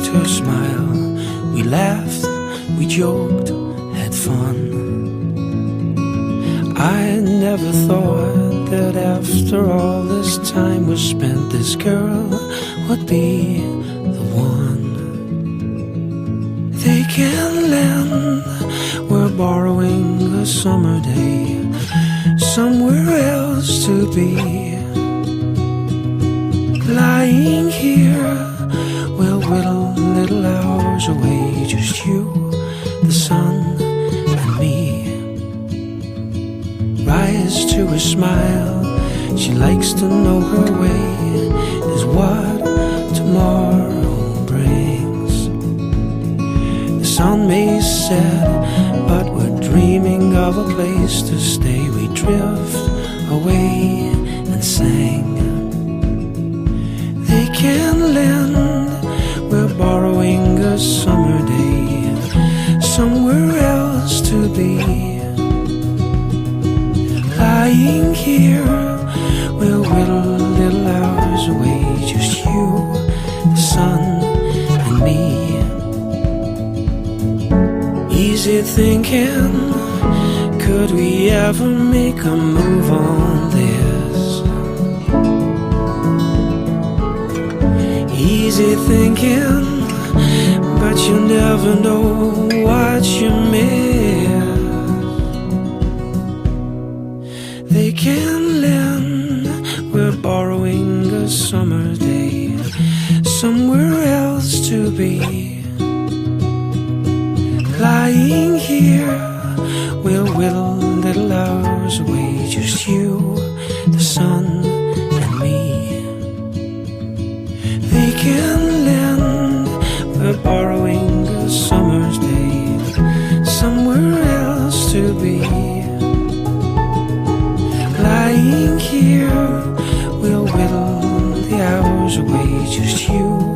made her smile. We laughed, we joked, had fun. I never thought that after all this time was spent, this girl would be the one. They can lend, we're borrowing a summer day, somewhere else to be. Lying here, we'll whittle little hours away, just you, the sun, and me. Rise to a smile, she likes to know her way is what tomorrow brings. The sun may set, but we're dreaming of a place to stay. We drift away and sing. They can lend, we're borrowing a summer day, somewhere else to be. Lying here, we'll whittle little hours away, just you, the sun, and me. Easy thinking, could we ever make a move on this? Easy thinking, but you never know what you miss. They can lend, we're borrowing a summer day, somewhere else to be. Lying here, we'll whittle little hours away, just you, the sun, and me. They can lend, we're borrowing a summer's day, somewhere else to be. Lying here, we'll whittle the hours away, just you,